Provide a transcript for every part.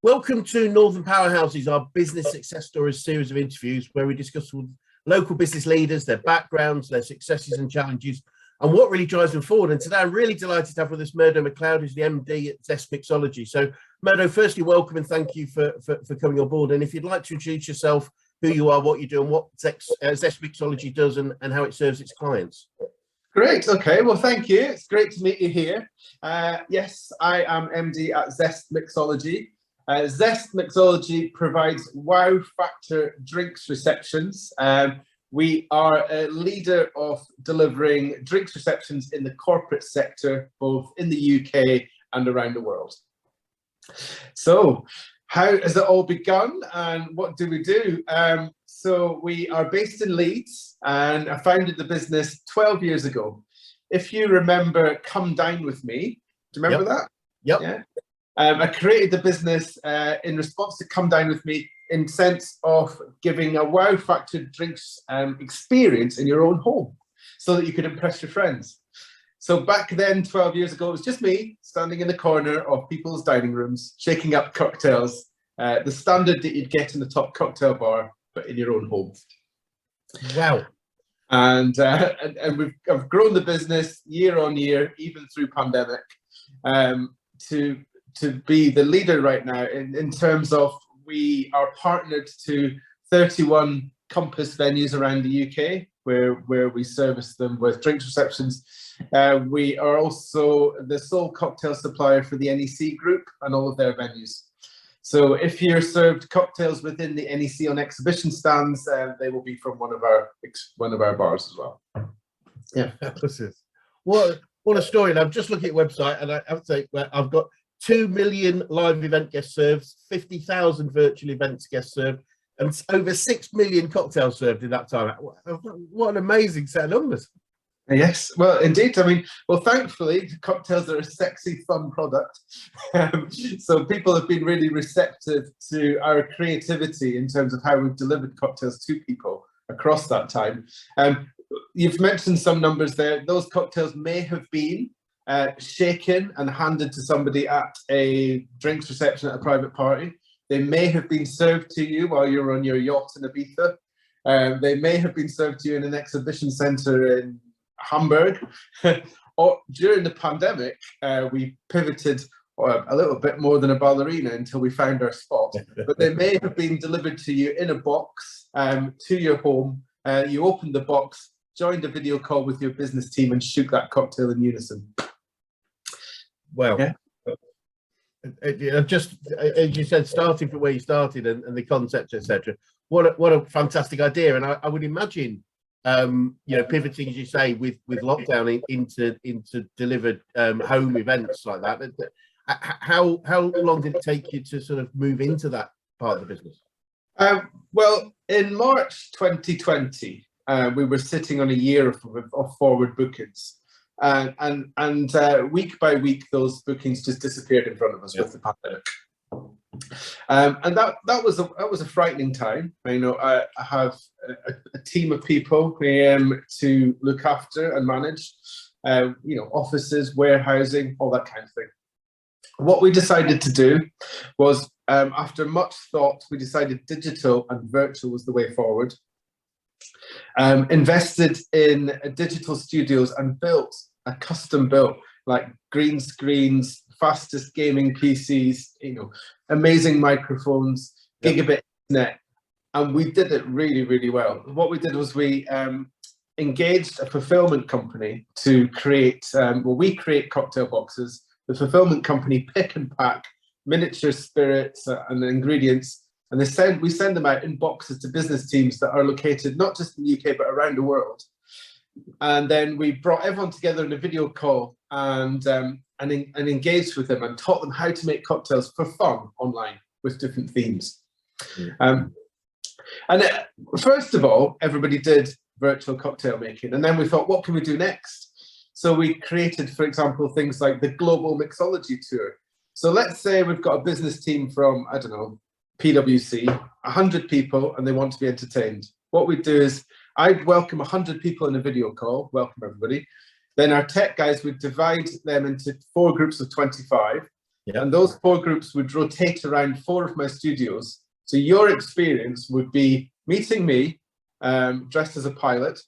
Welcome to Northern Powerhouses, our business success stories series of interviews where we discuss with local business leaders, their backgrounds, their successes and challenges, and what really drives them forward. And today I'm really delighted to have with us Murdo McLeod, who's the MD at Zest Mixology. So Murdo, firstly, welcome and thank you for coming on board. And if you'd like to introduce yourself, who you are, what you do, and what Zest Mixology does and how it serves its clients. Great. Okay. Well, thank you. It's great to meet you here. Yes, I am MD at Zest Mixology. Zest Mixology provides wow factor drinks receptions. We are a leader of delivering drinks receptions in the corporate sector, both in the UK and around the world. So how has it all begun and what do we do? So we are based in Leeds and I founded the business 12 years ago. If you remember Come Dine With Me, do you remember that? Yep. Yeah. I created the business in response to Come Dine With Me in sense of giving a wow factor drinks experience in your own home so that you could impress your friends. So back then, 12 years ago, it was just me standing in the corner of people's dining rooms, shaking up cocktails, the standard that you'd get in the top cocktail bar, but in your own home. Wow. And I've grown the business year on year, even through pandemic, to be the leader right now in terms of we are partnered to 31 Compass venues around the UK where we service them with drinks receptions. We are also the sole cocktail supplier for the NEC group and all of their venues. So if you're served cocktails within the NEC on exhibition stands, they will be from one of our bars as well. Yeah, what a story! And I'm just looking at the website, and I have to say, I've got 2 million live event guests served, 50,000 virtual events guests served, and over 6 million cocktails served in that time. What an amazing set of numbers. Yes, well, indeed. I mean, well, thankfully, cocktails are a sexy, fun product. So people have been really receptive to our creativity in terms of how we've delivered cocktails to people across that time. You've mentioned some numbers there. Those cocktails may have been shaken and handed to somebody at a drinks reception at a private party. They may have been served to you while you're on your yacht in Ibiza. They may have been served to you in an exhibition centre in Hamburg. Or during the pandemic, we pivoted a little bit more than a ballerina until we found our spot. But they may have been delivered to you in a box to your home. You opened the box, joined a video call with your business team and shook that cocktail in unison. Well, yeah. Just as you said, starting from where you started and the concept, etc. What a fantastic idea! And I would imagine, pivoting, as you say, with lockdown into delivered home events like that. How long did it take you to sort of move into that part of the business? Well, in March 2020, we were sitting on a year of forward bookings. And week by week, those bookings just disappeared in front of us with the pandemic, and that was a frightening time. I have a team of people to look after and manage, offices, warehousing, all that kind of thing. What we decided to do was, after much thought, we decided digital and virtual was the way forward. Invested in digital studios and built a custom built, like green screens, fastest gaming PCs, amazing microphones, gigabit internet, and we did it really, really well. What we did was we engaged a fulfillment company to create. We create cocktail boxes. The fulfillment company pick and pack miniature spirits and ingredients. And we send them out in boxes to business teams that are located not just in the UK, but around the world. And then we brought everyone together in a video call and engaged with them and taught them how to make cocktails for fun online with different themes. First of all, everybody did virtual cocktail making. And then we thought, what can we do next? So we created, for example, things like the Global Mixology Tour. So let's say we've got a business team from, I don't know, PwC, 100 people, and they want to be entertained. What we do is I'd welcome 100 people in a video call, welcome everybody. Then our tech guys would divide them into 4 groups of 25, Yeah. And those 4 groups would rotate around 4 of my studios. So your experience would be meeting me dressed as a pilot,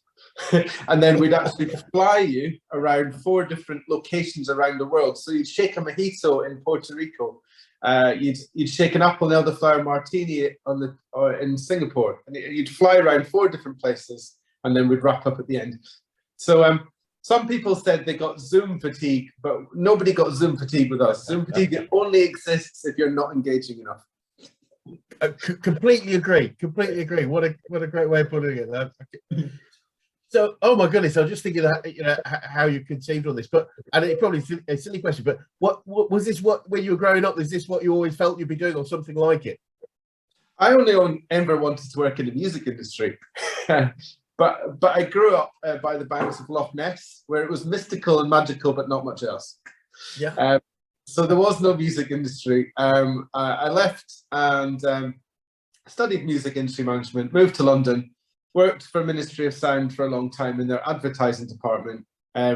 and then we'd actually fly you around 4 different locations around the world. So you'd shake a mojito in Puerto Rico, you'd shake an apple and elderflower martini in Singapore, and you'd fly around 4 different places, and then we'd wrap up at the end. So some people said they got Zoom fatigue, but nobody got Zoom fatigue with us. Zoom fatigue only exists if you're not engaging enough. Completely agree. Completely agree. What a great way of putting it. So, oh my goodness, I was just thinking that, how you conceived all this, and it probably a silly question, but what was this? What, when you were growing up, is this what you always felt you'd be doing, or something like it? I only ever wanted to work in the music industry. But I grew up by the banks of Loch Ness, where it was mystical and magical, but not much else. Yeah. So there was no music industry. I left and studied music industry management, moved to London, worked for Ministry of Sound for a long time in their advertising department,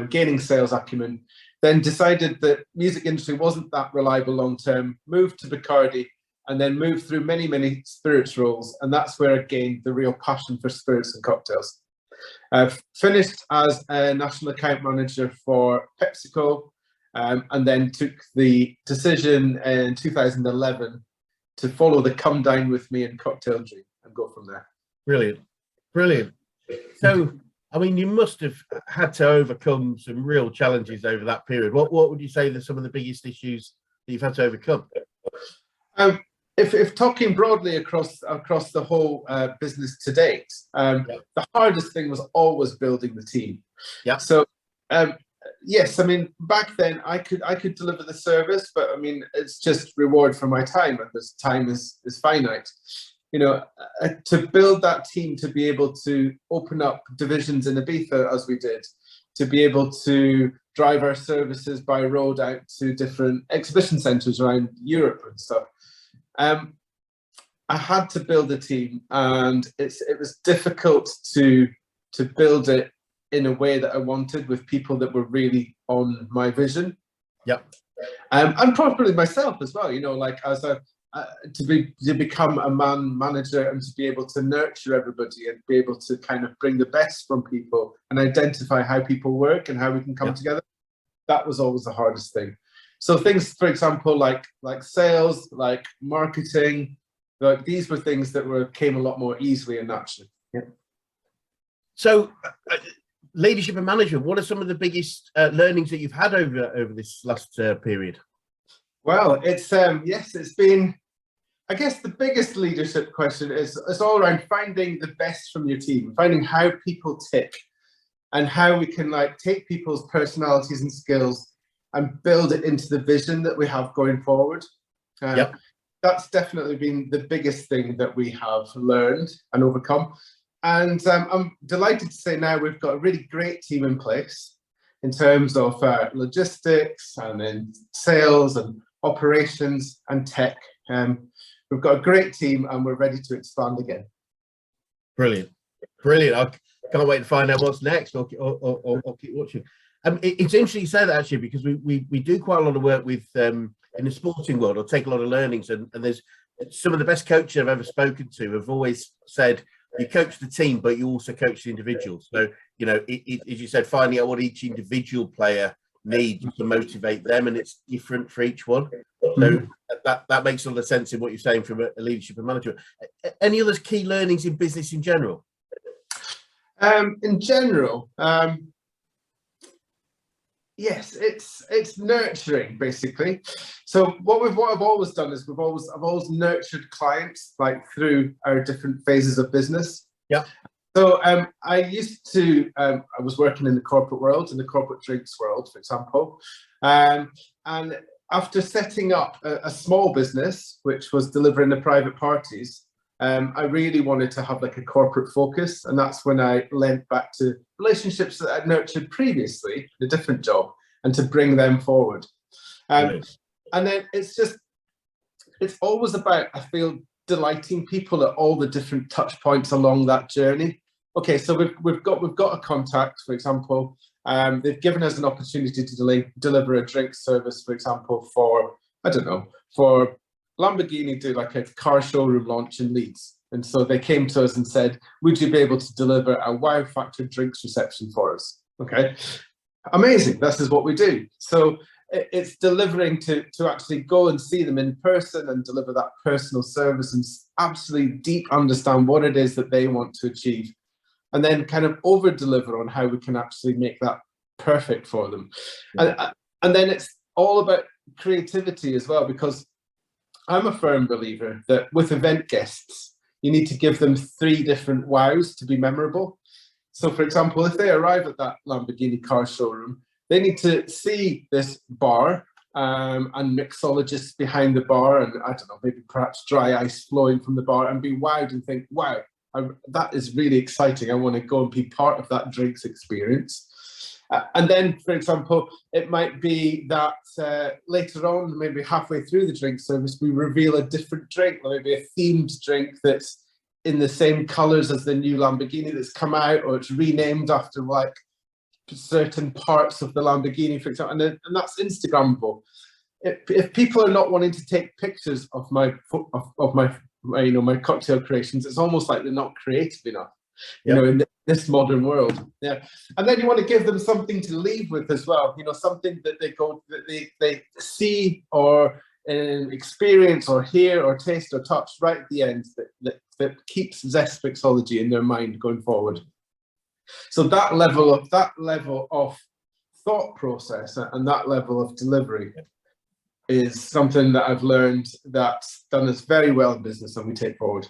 gaining sales acumen, then decided that music industry wasn't that reliable long term, moved to Bacardi, and then moved through many, many spirits roles. And that's where I gained the real passion for spirits and cocktails. I've finished as a national account manager for PepsiCo, and then took the decision in 2011 to follow the Come Dine With Me and cocktail dream and go from there. Brilliant. Brilliant. So, I mean, you must have had to overcome some real challenges over that period. What would you say are some of the biggest issues that you've had to overcome? If talking broadly across the whole business to date, the hardest thing was always building the team. Yeah. So yes, I mean, back then I could deliver the service, but I mean, it's just reward for my time, and this time is finite. To build that team, to be able to open up divisions in Ibiza as we did, to be able to drive our services by road out to different exhibition centres around Europe and stuff. I had to build a team, and it was difficult to build it in a way that I wanted, with people that were really on my vision. Yep. And probably myself as well, like as to become a manager and to be able to nurture everybody and be able to kind of bring the best from people and identify how people work and how we can come together. That was always the hardest thing. So things, for example, like sales, like marketing, like these were things that came a lot more easily and naturally. Yeah. So leadership and management, what are some of the biggest learnings that you've had over this last period? Well, it's it's been, I guess the biggest leadership question is all around finding the best from your team, finding how people tick and how we can take people's personalities and skills and build it into the vision that we have going forward. That's definitely been the biggest thing that we have learned and overcome. And I'm delighted to say now we've got a really great team in place in terms of logistics and then sales and operations and tech. We've got a great team and we're ready to expand again. Brilliant. Brilliant. I can't wait to find out what's next. I'll keep watching. It's interesting you say that, actually, because we do quite a lot of work with in the sporting world, or take a lot of learnings, and there's some of the best coaches I've ever spoken to have always said you coach the team, but you also coach the individuals. So, as you said, finding out what each individual player needs to motivate them, and it's different for each one. So that makes a lot of sense in what you're saying from a leadership and management. Any other key learnings in business in general? In general, yes, it's nurturing, basically. So what I've always done is I've always nurtured clients through our different phases of business. Yeah. So I used to I was working in the corporate world, in the corporate drinks world, for example, and after setting up a small business which was delivering to private parties, I really wanted to have a corporate focus, and that's when I lent back to relationships that I'd nurtured previously, a different job, and to bring them forward. Nice. And then it's always about, I feel, delighting people at all the different touch points along that journey. Okay, so we've got a contact, for example. They've given us an opportunity to deliver a drink service, for example, for I don't know, for Lamborghini do like a car showroom launch in Leeds. And so they came to us and said, would you be able to deliver a wow factor drinks reception for us? Okay, amazing. This is what we do. So it's delivering to actually go and see them in person and deliver that personal service and absolutely deep understand what it is that they want to achieve. And then kind of over deliver on how we can actually make that perfect for them. Yeah. And then it's all about creativity as well, because I'm a firm believer that with event guests, you need to give them 3 different wows to be memorable. So for example, if they arrive at that Lamborghini car showroom, they need to see this bar and mixologists behind the bar, and I don't know, maybe perhaps dry ice flowing from the bar, and be wowed and think, wow, that is really exciting. I want to go and be part of that drinks experience. And then, for example, it might be that later on, maybe halfway through the drink service, we reveal a different drink, maybe a themed drink that's in the same colors as the new Lamborghini that's come out, or it's renamed after like certain parts of the Lamborghini, for example, and that's Instagrammable. If people are not wanting to take pictures of my my cocktail creations, it's almost like they're not creative enough. You know, in this modern world. Yeah. And then you want to give them something to leave with as well, you know, something that they see or experience or hear or taste or touch right at the end that keeps Zest Mixology in their mind going forward. So that level of thought process and that level of delivery is something that I've learned that's done us very well in business and we take forward.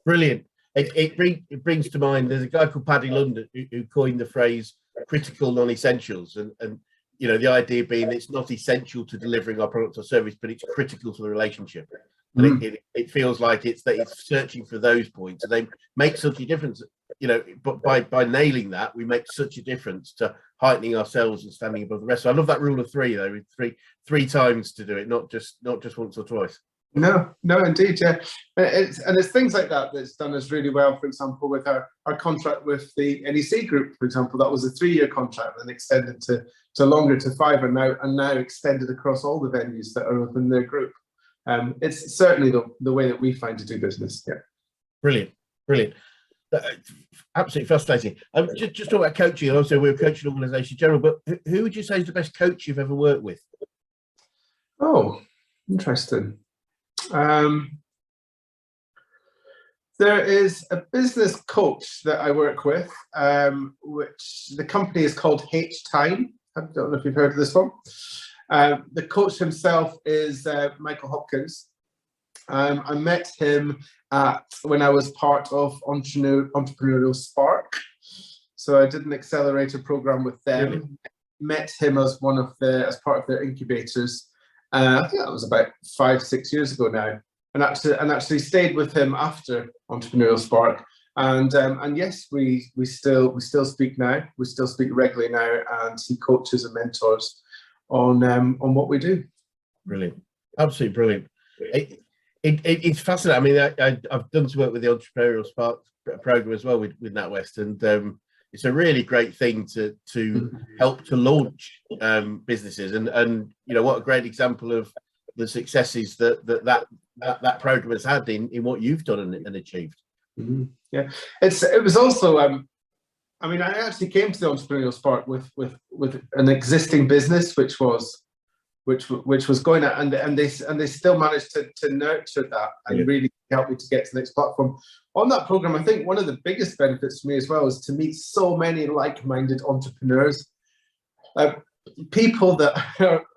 Brilliant. It brings to mind, there's a guy called Paddy London who coined the phrase critical non-essentials, and you know, the idea being it's not essential to delivering our product or service, but it's critical to the relationship. And it feels like it's searching for those points, and they make such a difference, you know, but by nailing that, we make such a difference to heightening ourselves and standing above the rest. So I love that rule of 3 though, three times to do it, not just once or twice. No, indeed, yeah. It's things like that that's done us really well. For example, with our contract with the NEC group, for example, that was a 3-year contract, then extended to longer, to 5, and now extended across all the venues that are within their group. It's certainly the way that we find to do business. Yeah. Brilliant. Absolutely fascinating. Just talk about coaching. Also, we're a coaching organisation in general, but who would you say is the best coach you've ever worked with? Oh, interesting. There is a business coach that I work with, which the company is called H-Time. I don't know if you've heard of this one. The coach himself is Michael Hopkins. I met him when I was part of Entrepreneurial Spark. So I did an accelerator program with them. Really? Met him as as part of their incubators. I think that was about 5-6 years ago now, and actually stayed with him after Entrepreneurial Spark. And yes, we still speak now. We still speak regularly now, and he coaches and mentors on what we do. Brilliant, absolutely brilliant. It's fascinating. I mean, I've done some work with the Entrepreneurial Spark program as well with NatWest, and it's a really great thing to help to launch businesses, and you know, what a great example of the successes that program has had in what you've done and achieved. Mm-hmm. Yeah, it was also I mean, I actually came to the Entrepreneurial Spark with an existing business which was going out, and they still managed to nurture that and really help me to get to the next platform. On that program, I think one of the biggest benefits for me as well is to meet so many like-minded entrepreneurs, people that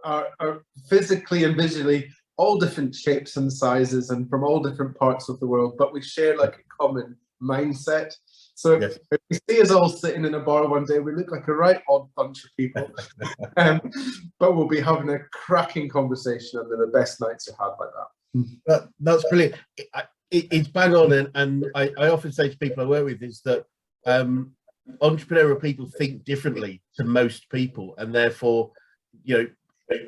are physically and visually all different shapes and sizes and from all different parts of the world, but we share like a common mindset. So if we see us all sitting in a bar one day, we look like a right odd bunch of people, but we'll be having a cracking conversation, and they're the best nights you had like that. That's brilliant. It's bang on, and I often say to people I work with is that entrepreneurial people think differently to most people, and therefore, you know,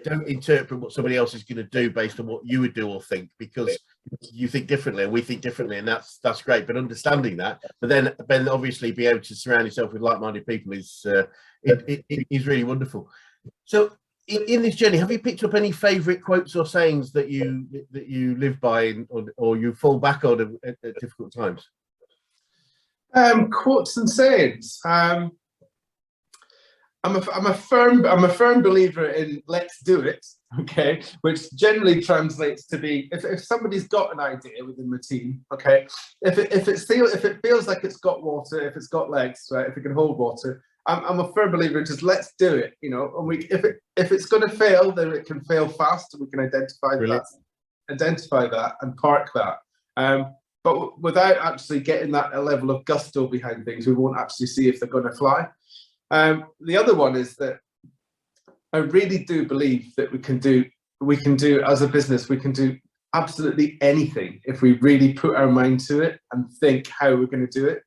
don't interpret what somebody else is going to do based on what you would do or think, because you think differently and we think differently, and that's great. But understanding that, but then obviously be able to surround yourself with like-minded people is really wonderful. So in this journey, have you picked up any favourite quotes or sayings that you live by or you fall back on at difficult times? Quotes and sayings. I'm a firm believer in "let's do it," okay, which generally translates to be if somebody's got an idea within the team, okay, if it feels like it's got water, if it's got legs, right, if it can hold water, I'm a firm believer in just let's do it, you know. And if it's going to fail, then it can fail fast, and we can identify that and park that. But without actually getting that level of gusto behind things, we won't actually see if they're going to fly. The other one is that I really do believe that we can do as a business, we can do absolutely anything if we really put our mind to it and think how we're going to do it.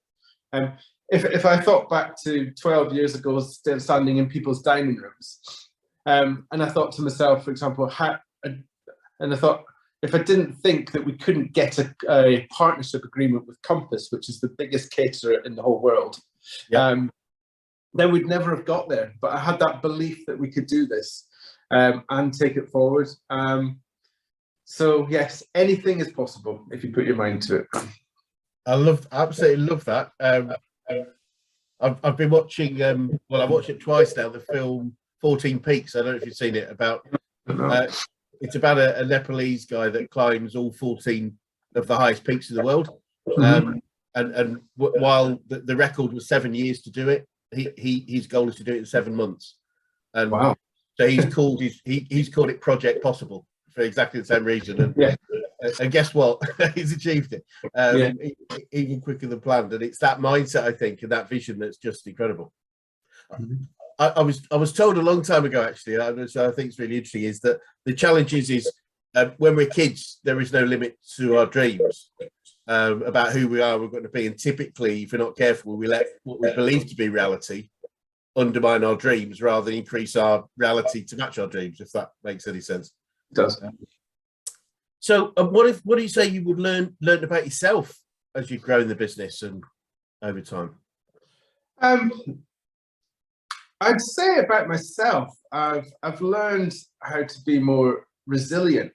If I thought back to 12 years ago, still standing in people's dining rooms, and I thought to myself, for example, if I didn't think that we couldn't get a partnership agreement with Compass, which is the biggest caterer in the whole world, then we'd never have got there. But I had that belief that we could do this and take it forward. So yes, anything is possible if you put your mind to it. I absolutely love that. I've been watching, well, I've watched it twice now, the film 14 Peaks. I don't know if you've seen it. It's about a Nepalese guy that climbs all 14 of the highest peaks in the world. And while the record was 7 years to do it, his goal is to do it in 7 months. And wow. So he's called it Project Possible for exactly the same reason. And guess what? He's achieved it even quicker than planned. And it's that mindset, I think, and that vision that's just incredible. I was told a long time ago, actually, so I think it's really interesting, is that the challenge is when we're kids, there is no limit to our dreams about who we are, we're going to be. And typically, if we're not careful, we let what we believe to be reality undermine our dreams rather than increase our reality to match our dreams, if that makes any sense. It does. So what do you say you would learn about yourself as you've grown the business and over time? I'd say about myself, I've learned how to be more resilient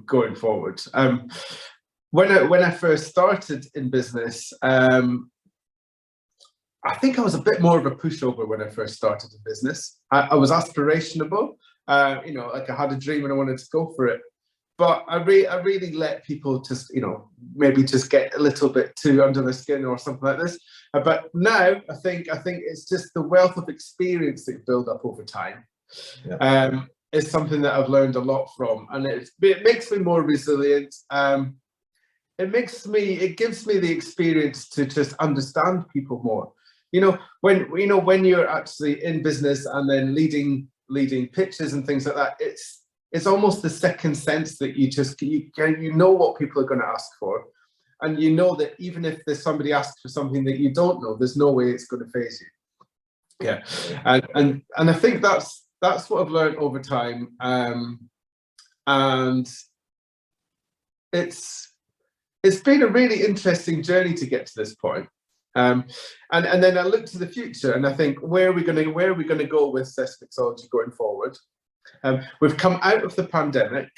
going forward. When I first started in business, I think I was a bit more of a pushover when I first started in business. I was aspirational, you know, like I had a dream and I wanted to go for it. But I really let people just, you know, maybe just get a little bit too under the skin or something like this. But now I think it's just the wealth of experience that you build up over time. Is something that I've learned a lot from, and it makes me more resilient. It gives me the experience to just understand people more. You know, when you're actually in business and then leading pitches and things like that, it's almost the second sense that you know what people are going to ask for, and you know that even if there's somebody asks for something that you don't know, there's no way it's going to faze you. And I think that's what I've learned over time, and it's been a really interesting journey to get to this point. And then I look to the future and I think, where are we going to go with Zest Mixology going forward? We've come out of the pandemic.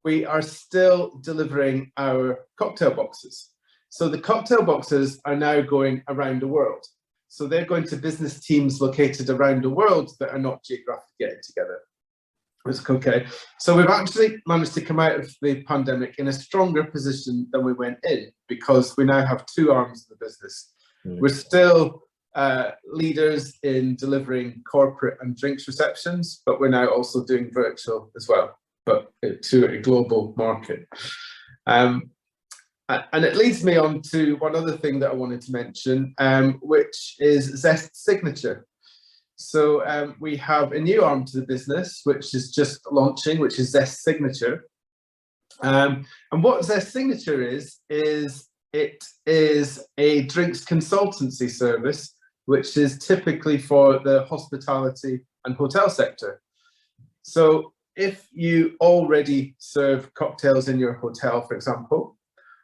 We are still delivering our cocktail boxes. So the cocktail boxes are now going around the world. So they're going to business teams located around the world that are not geographically getting together. It's okay. So we've actually managed to come out of the pandemic in a stronger position than we went in, because we now have two arms of the business. We're still leaders in delivering corporate and drinks receptions, but we're now also doing virtual as well, but to a global market. And it leads me on to one other thing that I wanted to mention, which is Zest Signature. So we have a new arm to the business, which is just launching, which is Zest Signature. And what Zest Signature is it is a drinks consultancy service, which is typically for the hospitality and hotel sector. So if you already serve cocktails in your hotel, for example,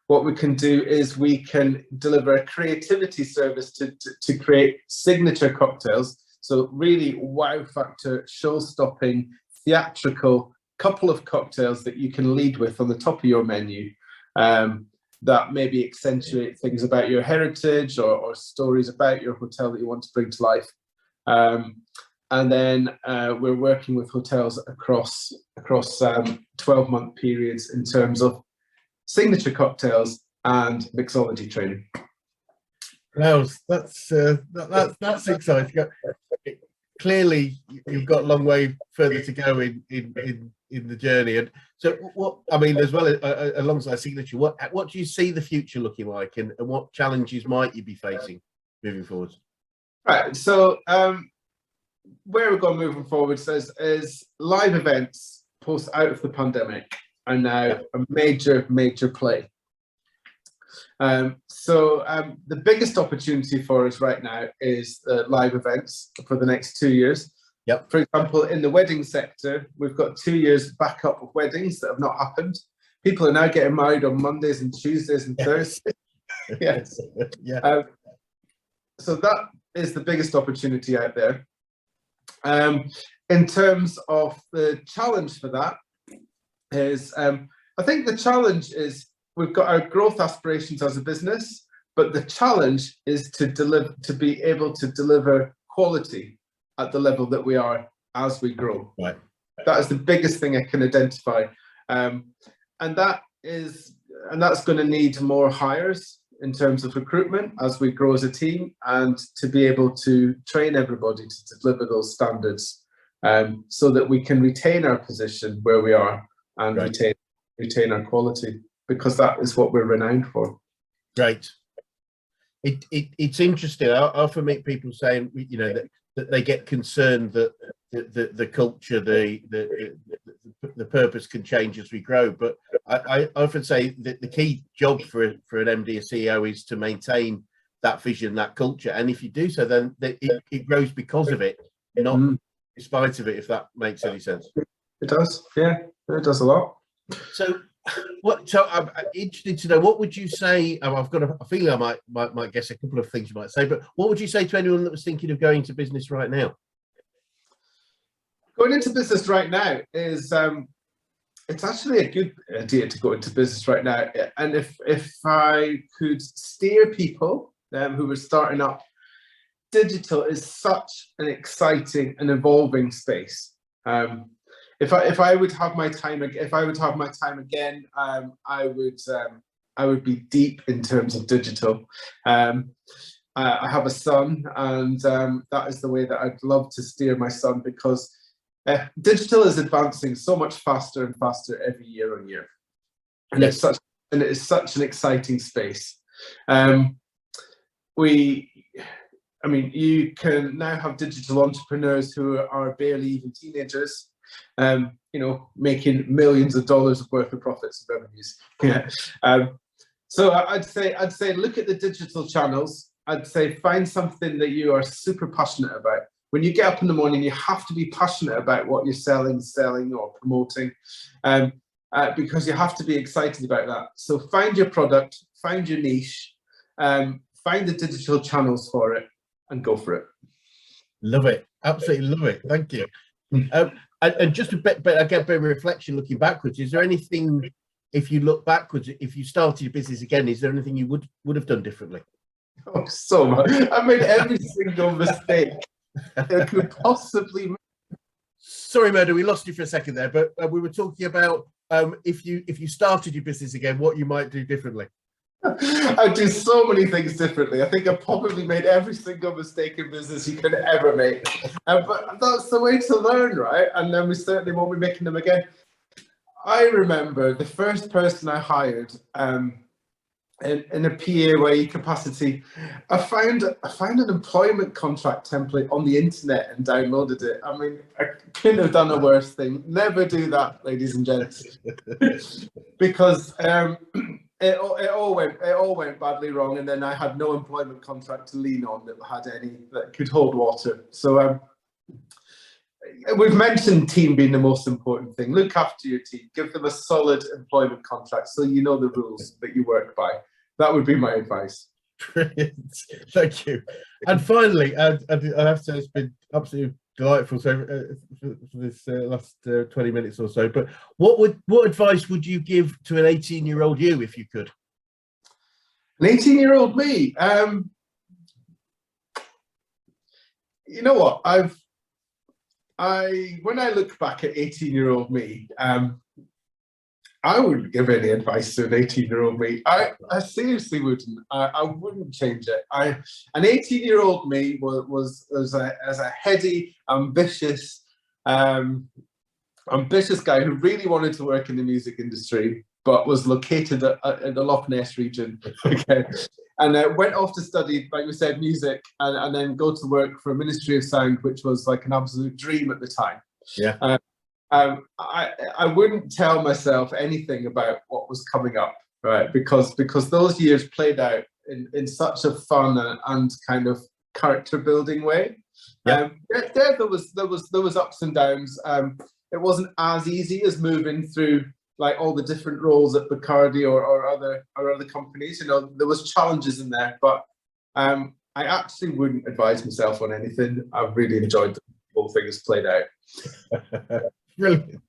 what we can do is we can deliver a creativity service to create signature cocktails. So really wow factor, show-stopping, theatrical, couple of cocktails that you can lead with on the top of your menu, that maybe accentuate things about your heritage or stories about your hotel that you want to bring to life. And then we're working with hotels across 12-month periods in terms of signature cocktails and mixology training. Wow, that's exciting. Clearly, you've got a long way further to go in the journey. And so, what I mean, as well alongside signature, what do you see the future looking like, and what challenges might you be facing moving forward? Right. So, where we're going moving forward is live events post out of the pandemic are now a major play. So the biggest opportunity for us right now is live events for the next 2 years. Yep. For example, in the wedding sector, we've got 2 years backup of weddings that have not happened. People are now getting married on Mondays and Tuesdays and Thursdays. Yes. Yeah. So that is the biggest opportunity out there. In terms of the challenge for that is, I think the challenge is we've got our growth aspirations as a business, but the challenge is to be able to deliver quality at the level that we are as we grow. Right. That is the biggest thing I can identify, and that's going to need more hires in terms of recruitment as we grow as a team, and to be able to train everybody to deliver those standards, so that we can retain our position where we are and retain our quality, because that is what we're renowned for. Great. It's interesting. I often meet people saying, you know, that they get concerned that the culture, the purpose can change as we grow. But I often say that the key job for an MD or CEO is to maintain that vision, that culture. And if you do so, then it grows because of it, not in spite of it, if that makes any sense. It does. Yeah, it does a lot. So I'm interested to know, what would you say? I've got a feeling I might guess a couple of things you might say, but what would you say to anyone that was thinking of going into business right now? Going into business right now is, it's actually a good idea to go into business right now. And if I could steer people who were starting up, digital is such an exciting and evolving space. If I would have my time again, I would be deep in terms of digital. I have a son, and that is the way that I'd love to steer my son, because digital is advancing so much faster and faster every year on year, and it is such an exciting space. You can now have digital entrepreneurs who are barely even teenagers, making millions of dollars worth of profits and revenues. Yeah. So I'd say look at the digital channels. I'd say find something that you are super passionate about. When you get up in the morning, you have to be passionate about what you're selling or promoting, because you have to be excited about that. So find your product, find your niche, find the digital channels for it, and go for it. Love it. Absolutely love it. Thank you. And just a bit of reflection looking backwards, is there anything, if you look backwards, if you started your business again, is there anything you would have done differently? Oh, so much. I made every single mistake that could possibly. Sorry, Murdo, we lost you for a second there, but we were talking about if you started your business again, what you might do differently. I do so many things differently. I think I probably made every single mistake in business you could ever make. But that's the way to learn, right? And then we certainly won't be making them again. I remember the first person I hired in a PAYE capacity. I found an employment contract template on the internet and downloaded it. I mean, I couldn't have done a worse thing. Never do that, ladies and gents, because it all went badly wrong, and then I had no employment contract to lean on that could hold water. So we've mentioned team being the most important thing. Look after your team. Give them a solid employment contract so you know the rules that you work by. That would be my advice. Brilliant. Thank you. And finally, I have to say it's been absolutely delightful for this last 20 minutes or so. But what advice would you give to an 18-year-old you if you could? An 18-year-old me. You know what? When I look back at 18-year-old me, I wouldn't give any advice to an 18-year-old me. I seriously wouldn't. I wouldn't change it. An 18-year-old me was a heady, ambitious guy who really wanted to work in the music industry, but was located in the Loch Ness region. Okay. And went off to study, like we said, music, and then go to work for a Ministry of Sound, which was like an absolute dream at the time. Yeah. I wouldn't tell myself anything about what was coming up, right? Because those years played out in such a fun and kind of character building way. Yeah. There was ups and downs. It wasn't as easy as moving through like all the different roles at Bacardi or other companies. You know, there was challenges in there, but I actually wouldn't advise myself on anything. I've really enjoyed the whole thing has played out. Brilliant.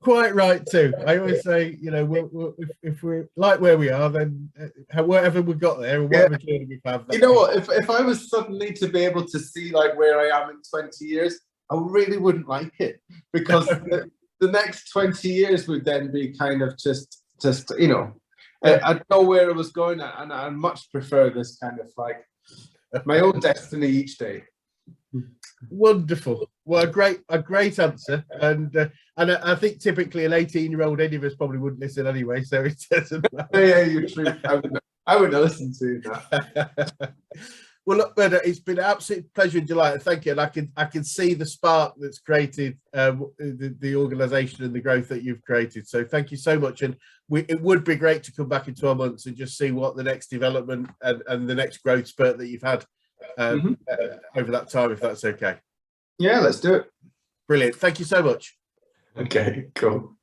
Quite right too. I always say, you know, if we're like where we are, then whatever we got there, or whatever journey we've had. You know what? If I was suddenly to be able to see like where I am in 20 years, I really wouldn't like it, because the next 20 years would then be kind of just you know, I'd know where I was going at, and I much prefer this kind of like my own destiny each day. Wonderful. Well, a great answer, and I think typically an 18-year-old, any of us probably wouldn't listen anyway, so it doesn't matter. Yeah, you're true. I would listen to that. Well, look, Murdo, it's been an absolute pleasure and delight. Thank you, and I can see the spark that's created the organisation and the growth that you've created. So thank you so much, and it would be great to come back in 12 months and just see what the next development and the next growth spurt that you've had over that time, if that's okay. Yeah, let's do it. Brilliant. Thank you so much. Okay, cool.